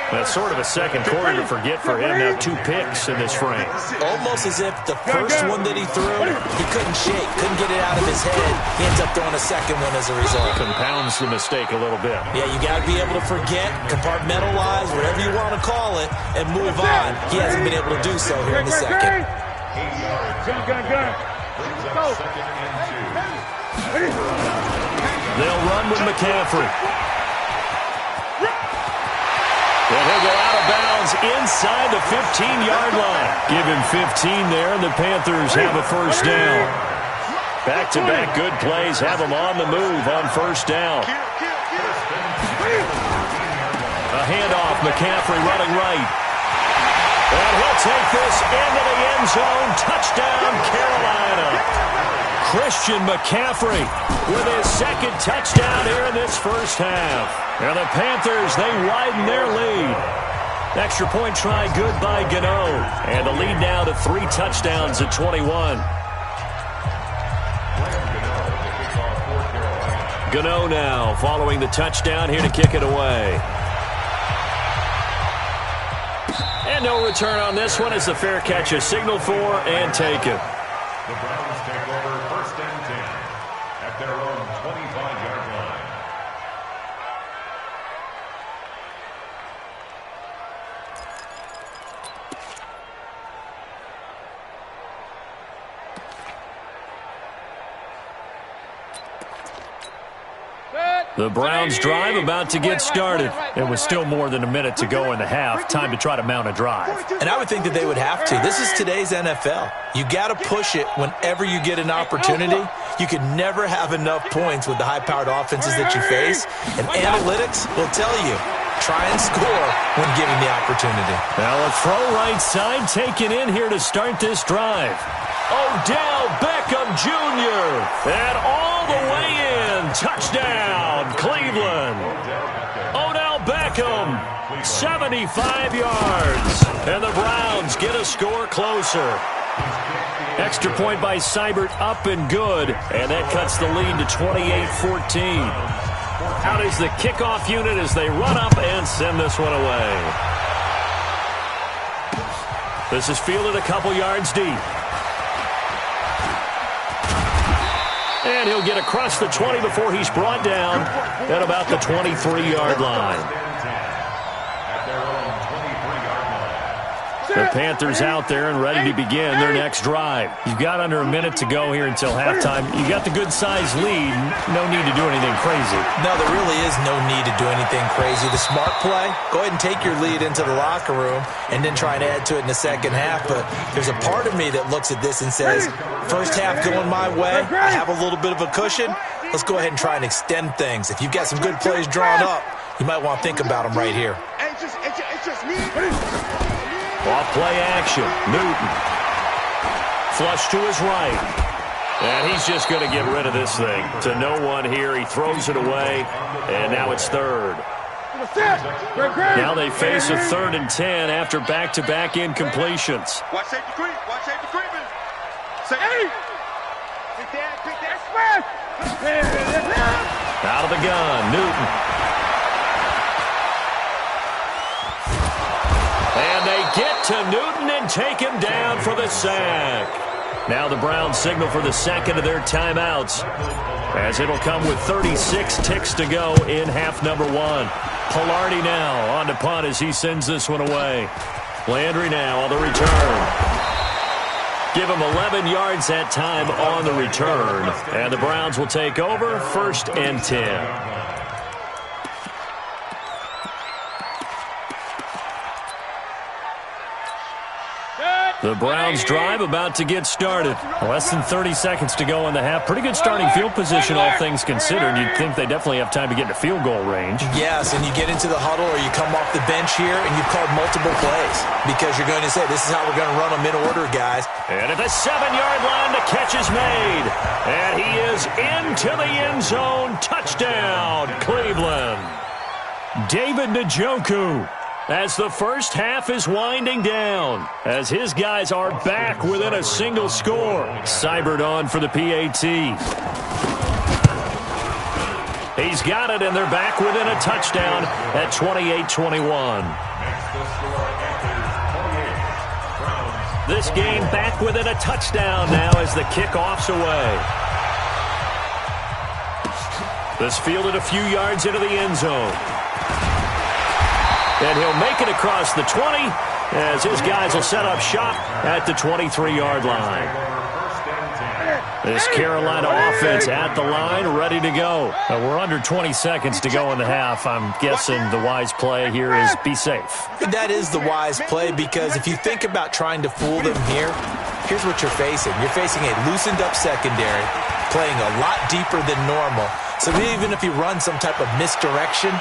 That's sort of a second quarter to forget for him. Now 2 picks in this frame. Almost as if the first one that he threw, he couldn't shake, couldn't get it out of his head. He ends up throwing a second one as a result. Compounds the mistake a little bit. Yeah, you got to be able to forget, compartmentalize, whatever you want to call it, and move on. He hasn't been able to do so here in the second. Gun. Brings up 2nd and 2. They'll run with McCaffrey. And he'll go out of bounds inside the 15-yard line. Give him 15 there, and the Panthers have a first down. Back-to-back good plays have them on the move on first down. A handoff, McCaffrey running right. And he'll take this into the end zone. Touchdown, Carolina. Christian McCaffrey with his second touchdown here in this first half. And the Panthers, they widen their lead. Extra point try good by Gano. And the lead now to 3 touchdowns at 21. Gano now following the touchdown here to kick it away. And no return on this one as the fair catch is signaled for and taken. The Browns take over first and 10 at their own 25-yard line. The Browns drive about to get started. It was still more than a minute to go in the half. Time to try to mount a drive. And I would think that they would have to. This is today's NFL. You got to push it whenever you get an opportunity. You can never have enough points with the high-powered offenses that you face. And analytics will tell you, try and score when given the opportunity. Now a throw right side taken in here to start this drive. Odell Beckham Jr. And all the way in. Touchdown, Cleveland. Odell Beckham, 75 yards. And the Browns get a score closer. Extra point by Seibert up and good. And that cuts the lead to 28-14. Out is the kickoff unit as they run up and send this one away. This is fielded a couple yards deep. And he'll get across the 20 before he's brought down at about the 23-yard line. The Panthers out there and ready to begin their next drive. You've got under a minute to go here until halftime. You got the good-sized lead. No need to do anything crazy. No, there really is no need to do anything crazy. The smart play, go ahead and take your lead into the locker room and then try and add to it in the second half. But there's a part of me that looks at this and says, first half going my way, I have a little bit of a cushion. Let's go ahead and try and extend things. If you've got some good plays drawn up, you might want to think about them right here. It's just me. Off play action. Newton. Flush to his right. And he's just going to get rid of this thing. To no one here. He throws it away. And now it's third. Now they face a 3rd and 10 after back-to-back incompletions. Watch safety creep. Watch safety creeping. Safety. Pick that. Out of the gun. Newton. And they get to Newton and take him down for the sack. Now the Browns signal for the second of their timeouts, as it'll come with 36 ticks to go in half number 1. Pilardi now on to punt as he sends this one away. Landry now on the return. Give him 11 yards that time on the return. And the Browns will take over 1st and 10. The Browns drive about to get started. Less than 30 seconds to go in the half. Pretty good starting field position, all things considered. You'd think they definitely have time to get into field goal range. Yes, and you get into the huddle or you come off the bench here and you've called multiple plays because you're going to say, this is how we're going to run them in order, guys. And at the 7-yard line, the catch is made. And he is into the end zone. Touchdown, Cleveland. David Njoku. As the first half is winding down, as his guys are back within a single score. Seibert on for the PAT. He's got it, and they're back within a touchdown at 28-21. This game back within a touchdown now as the kickoff's away. This fielded a few yards into the end zone. And he'll make it across the 20 as his guys will set up shop at the 23-yard line. This Carolina offense at the line, ready to go. We're under 20 seconds to go in the half. I'm guessing the wise play here is be safe. That is the wise play, because if you think about trying to fool them here, here's what you're facing. You're facing a loosened up secondary, playing a lot deeper than normal. So even if you run some type of misdirection,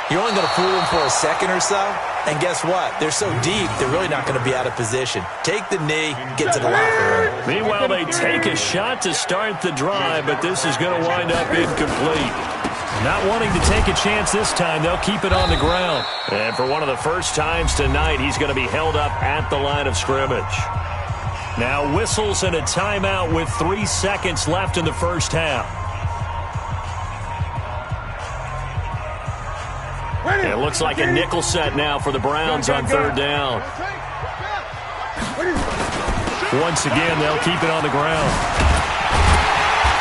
you're only going to fool them for a second or so. And guess what? They're so deep, they're really not going to be out of position. Take the knee, get to the locker room. Meanwhile, they take a shot to start the drive, but this is going to wind up incomplete. Not wanting to take a chance this time, they'll keep it on the ground. And for one of the first times tonight, he's going to be held up at the line of scrimmage. Now whistles and a timeout with 3 seconds left in the first half. It looks like a nickel set now for the Browns on third down. Once again, they'll keep it on the ground.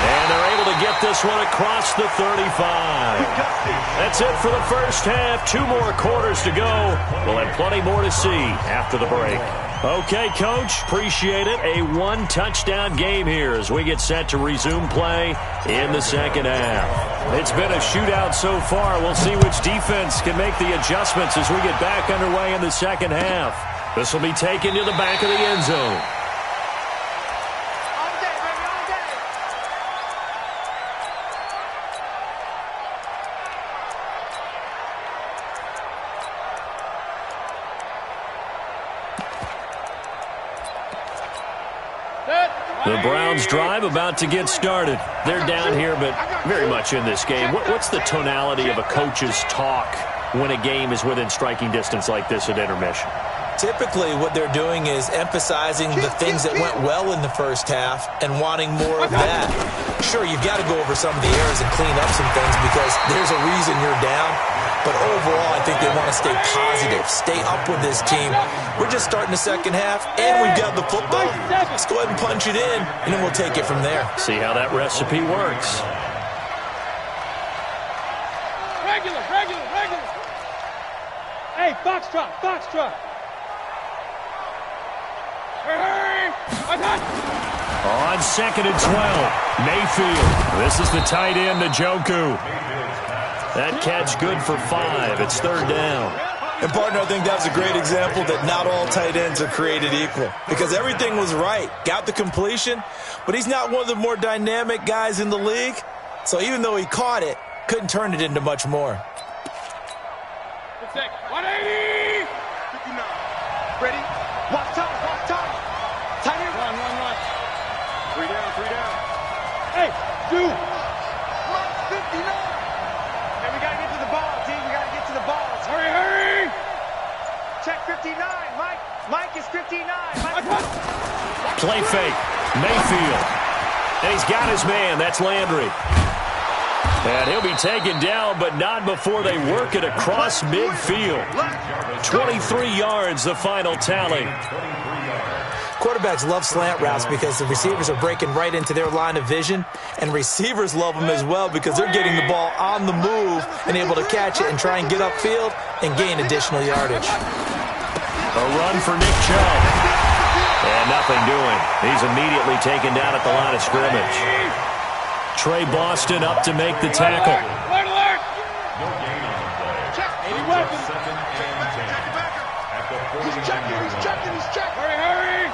And they're able to get this one across the 35. That's it for the first half. 2 more quarters to go. We'll have plenty more to see after the break. Okay, Coach, appreciate it. A 1-touchdown game here as we get set to resume play in the second half. It's been a shootout so far. We'll see which defense can make the adjustments as we get back underway in the second half. This will be taken to the back of the end zone. The Browns drive about to get started. They're down here, but very much in this game. What's the tonality of a coach's talk when a game is within striking distance like this at intermission? Typically, what they're doing is emphasizing the things that went well in the first half and wanting more of that. Sure, you've got to go over some of the errors and clean up some things because there's a reason you're down. But overall, I think they want to stay positive, stay up with this team. We're just starting the second half, and we've got the football. Let's go ahead and punch it in, and then we'll take it from there. See how that recipe works. Regular. Hey, foxtrot. Hurry! On 2nd and 12, Mayfield. This is the tight end, Njoku. That catch good for 5. It's third down. And, partner, I think that's a great example that not all tight ends are created equal because everything was right. Got the completion, but he's not one of the more dynamic guys in the league. So even though he caught it, couldn't turn it into much more. 180! 59. Ready? Watch time. Tight end. Run. 3 down. Hey, dude. Mike, 59. Hey, we got to get to the ball, team. We got to get to the ball. Hurry! Check 59. Mike is 59. Play fake. Mayfield. And he's got his man. That's Landry. And he'll be taken down, but not before they work it across midfield. 23 yards, the final tally. Quarterbacks love slant routes because the receivers are breaking right into their line of vision, and receivers love them as well because they're getting the ball on the move and able to catch it and try and get upfield and gain additional yardage. A run for Nick Chubb. And nothing doing. He's immediately taken down at the line of scrimmage. Trey Boston up to make the tackle. Alert! No gain on the play. Check. 81. Second and 10 at the 49-yard line. He's checking. Hurry!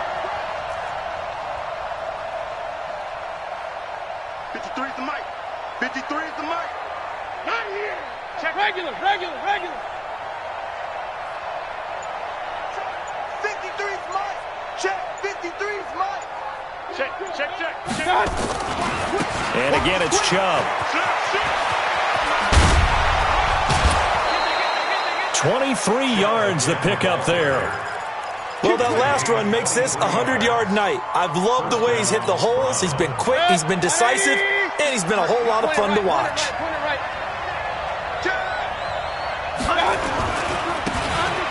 53 is the mic. 53 is the mic. Not here! Check. Regular! 53 is Mike. Check. 53 is Mike. Check. And again, it's Chubb. 23 yards the pickup there. Well, that last run makes this a 100-yard night. I've loved the way he's hit the holes. He's been quick, he's been decisive, and he's been a whole lot of fun to watch.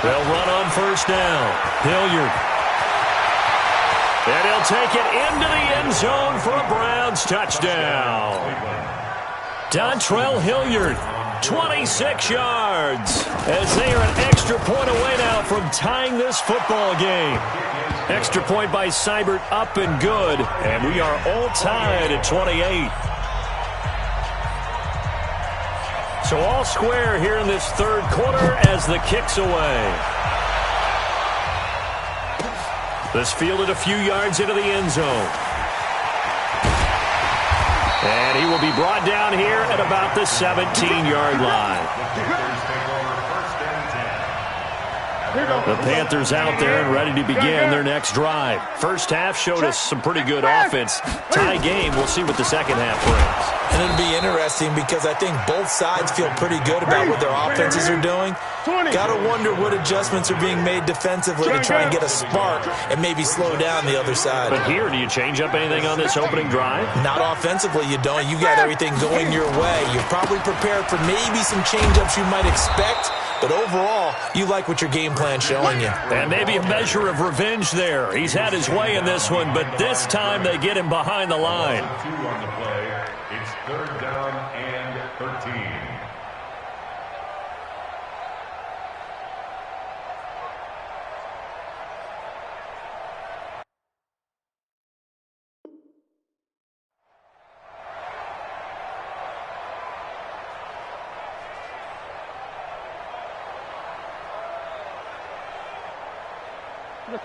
They'll run on first down. Hilliard. And he'll take it into the end zone for a Browns touchdown. Dontrell Hilliard 26 yards, as they are an extra point away now from tying this football game. Extra point by Seibert, up and good, and we are all tied at 28. So all square here in this third quarter as the kick's away. This fielded a few yards into the end zone. And he will be brought down here at about the 17-yard line. The Panthers out there and ready to begin their next drive. First half showed us some pretty good offense. Tie game, we'll see what the second half brings. And it'll be interesting because I think both sides feel pretty good about what their offenses are doing. Got to wonder what adjustments are being made defensively to try and get a spark and maybe slow down the other side. But here, do you change up anything on this opening drive? Not offensively, you don't. You got everything going your way. You're probably prepared for maybe some change-ups you might expect. But overall, you like what your game plan's showing you. And maybe a measure of revenge there. He's had his way in this one, but this time they get him behind the line. 2 on the play. It's 3rd down and 13.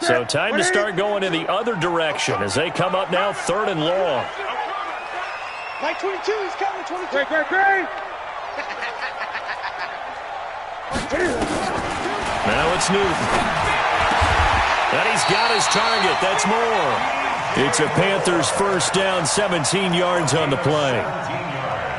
So time to start going in the other direction as they come up now 3rd and long. Like 22, he's coming, 22. Great, great, great. Now it's Newton. And he's got his target. That's more. It's a Panthers first down, 17 yards on the play.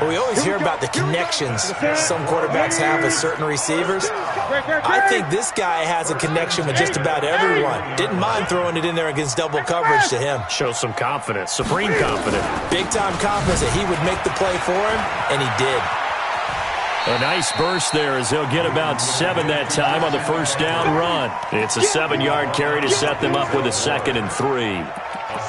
Well, we always hear about the connections some quarterbacks have with certain receivers. I think this guy has a connection with just about everyone. Didn't mind throwing it in there against double coverage to him. Shows some confidence, supreme confidence. Big-time confidence that he would make the play for him, and he did. A nice burst there as they'll get about 7 that time on the first down run. It's a 7-yard carry to set them up with a 2nd and 3.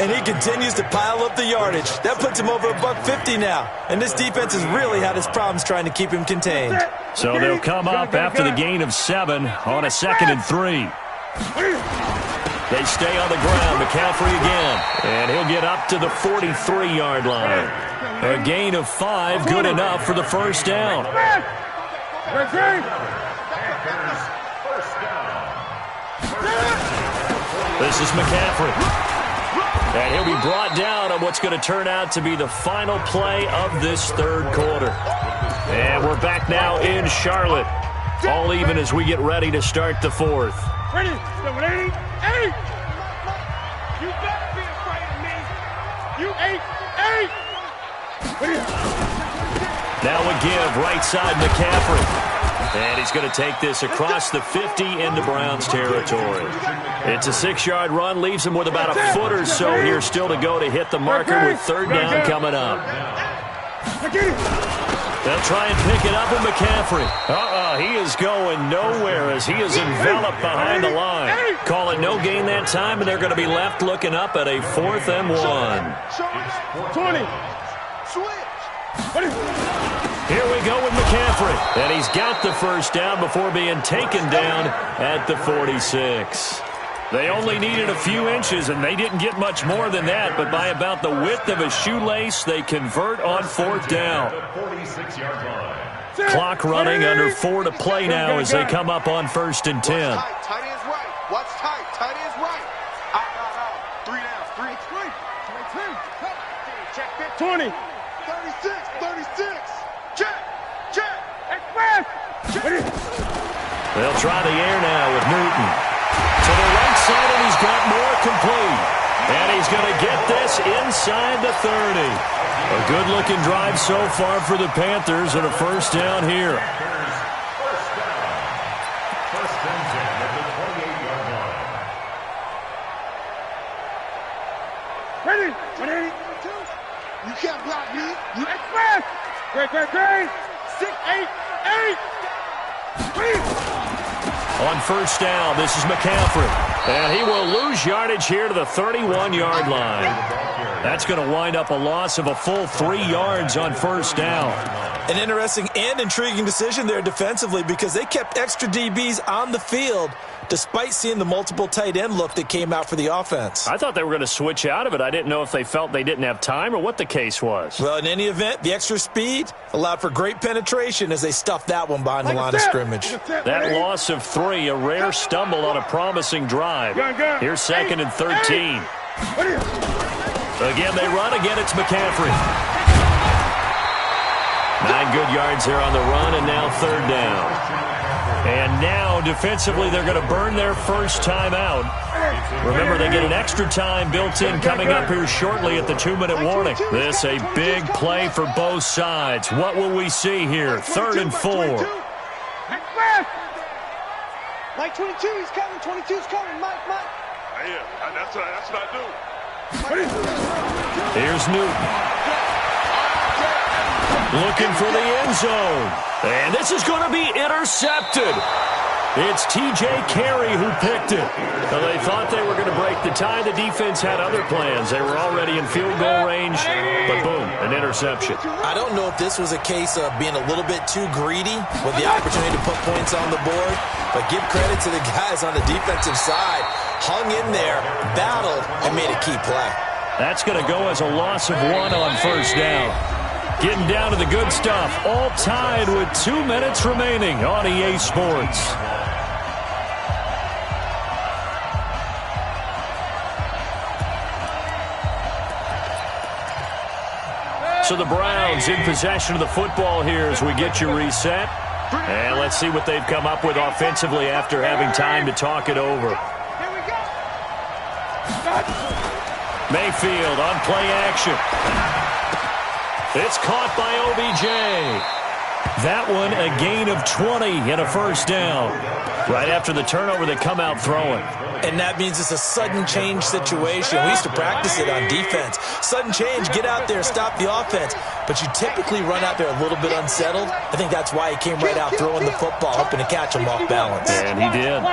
And he continues to pile up the yardage. That puts him over $150 now. And this defense has really had its problems trying to keep him contained. So they'll come up after the gain of 7 on a 2nd and 3. They stay on the ground. McCaffrey again. And he'll get up to the 43-yard line. A gain of 5, good enough for the first down. This is McCaffrey. And he'll be brought down on what's going to turn out to be the final play of this third quarter. And we're back now in Charlotte. All even as we get ready to start the fourth. Ready, 7-8. You better be afraid of me. You 8. Now a give, right side McCaffrey. And he's going to take this across the 50 into Browns territory. It's a 6-yard run, leaves him with about a foot or so here still to go to hit the marker with 3rd down coming up. They'll try and pick it up with McCaffrey. He is going nowhere as he is enveloped behind the line. Call it no gain that time, and they're going to be left looking up at a 4th and 1. 20. Here we go with McCaffrey. And he's got the first down before being taken down at the 46. They only needed a few inches, and they didn't get much more than that. But by about the width of a shoelace, they convert on 4th down. Clock running under 4 to play now as they come up on 1st and 10. Tight end's right. Watch tight. Tight end's right. Out. 3 down. 3. Check that. 20. 36. Check. Express. They'll try the air now with Newton. To the right side, and he's got more complete. And he's going to get this inside the 30. A good-looking drive so far for the Panthers and a first down here. First and 10 at the 28-yard line. Ready. You can't block me. You Express. Great. 6, 8. On first down, this is McCaffrey. And he will lose yardage here to the 31-yard line. That's going to wind up a loss of a full 3 yards on first down. An interesting and intriguing decision there defensively because they kept extra DBs on the field despite seeing the multiple tight end look that came out for the offense. I thought they were going to switch out of it. I didn't know if they felt they didn't have time or what the case was. Well, in any event, the extra speed allowed for great penetration as they stuffed that one behind the line of scrimmage. That loss of 3, a rare stumble on a promising drive. Here's 2nd and 13. Again, they run. Again, it's McCaffrey. 9 good yards there on the run, and now 3rd down. And now, defensively, they're going to burn their first timeout. Remember, they get an extra time built in coming up here shortly at the 2-minute warning. This a big play for both sides. What will we see here? 3rd and 4. Mike 22, he's coming. 22's coming. Mike. Yeah, that's what I do. Here's Newton. Looking for the end zone. And this is going to be intercepted. It's T.J. Carey who picked it. So they thought they were going to break the tie. The defense had other plans. They were already in field goal range, but boom, an interception. I don't know if this was a case of being a little bit too greedy with the opportunity to put points on the board, but give credit to the guys on the defensive side. Hung in there, battled, and made a key play. That's going to go as a loss of 1 on 1st down. Getting down to the good stuff. All tied with 2 minutes remaining on EA Sports. So the Browns in possession of the football here as we get you reset. And let's see what they've come up with offensively after having time to talk it over. Mayfield on play action. It's caught by OBJ. That one a gain of 20 and a 1st down. Right after the turnover, they come out throwing. And that means it's a sudden change situation. We used to practice it on defense. Sudden change, get out there, stop the offense. But you typically run out there a little bit unsettled. I think that's why he came right out throwing the football, hoping to catch him off balance. And he did.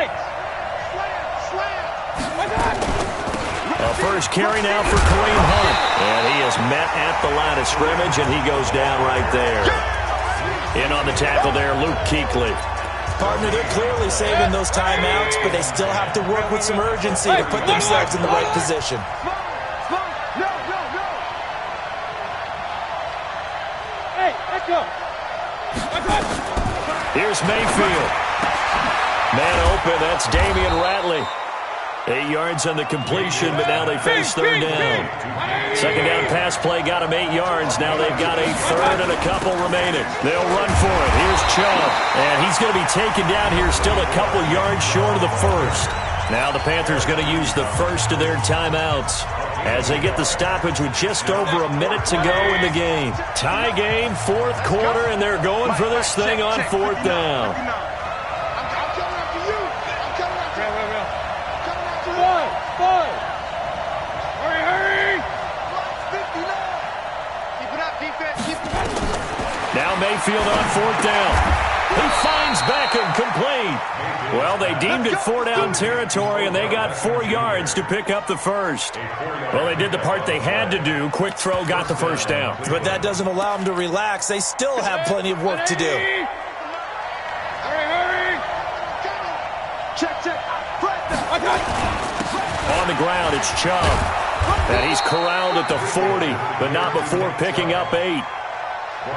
A first carry now for Kareem Hunt. And he is met at the line of scrimmage, and he goes down right there. In on the tackle there, Luke Kuechly. Partner, they're clearly saving those timeouts, but they still have to work with some urgency to put themselves in the right position. Hey, let's go. Here's Mayfield. Man open, that's Damian Ratley. 8 yards on the completion, but now they face 3rd down. 2nd down pass play got them 8 yards. Now they've got a 3rd and a couple remaining. They'll run for it. Here's Chubb. And he's going to be taken down here still a couple yards short of the 1st. Now the Panthers going to use the 1st of their timeouts as they get the stoppage with just over a minute to go in the game. Tie game, 4th quarter, and they're going for this thing on 4th down. Now Mayfield on 4th down. He finds Beckham complete. Well, they deemed it 4-down territory, and they got 4 yards to pick up the 1st. Well, they did the part they had to do. Quick throw got the 1st down. But that doesn't allow them to relax. They still have plenty of work to do. On the ground, it's Chubb. And he's corralled at the 40, but not before picking up 8.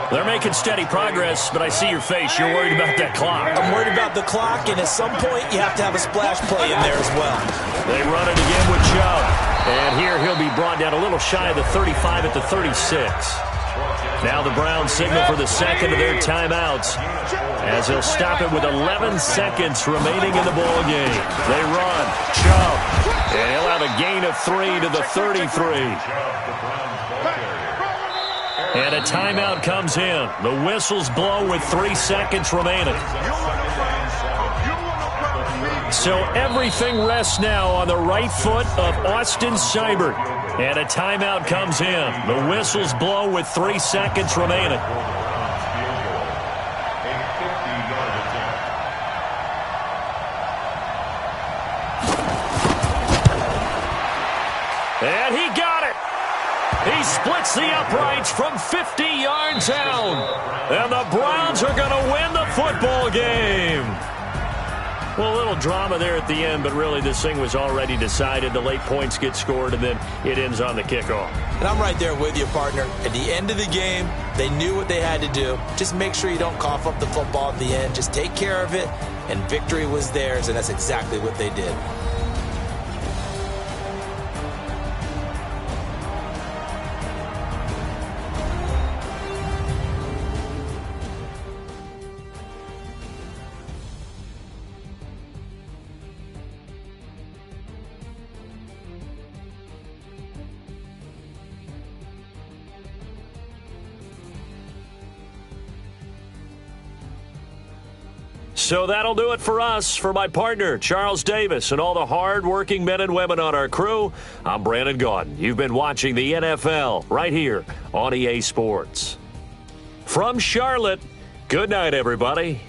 They're making steady progress, but I see your face. You're worried about that clock. I'm worried about the clock, and at some point, you have to have a splash play in there as well. They run it again with Chubb. And here he'll be brought down a little shy of the 35 at the 36. Now the Browns signal for the 2nd of their timeouts as they'll stop it with 11 seconds remaining in the ball game. They run. Chubb. And he'll have a gain of 3 to the 33. And a timeout comes in. The whistles blow with 3 seconds remaining. So everything rests now on the right foot of Austin Seibert. And a timeout comes in. The whistles blow with 3 seconds remaining. And he got it. He splits the uprights from 50 yards out. And the Browns are going to win the football game. Well, a little drama there at the end, but really this thing was already decided. The late points get scored, and then it ends on the kickoff. And I'm right there with you, partner. At the end of the game, they knew what they had to do. Just make sure you don't cough up the football at the end. Just take care of it, and victory was theirs, and that's exactly what they did. So that'll do it for us. For my partner, Charles Davis, and all the hard-working men and women on our crew, I'm Brandon Gaudin. You've been watching the NFL right here on EA Sports. From Charlotte, good night, everybody.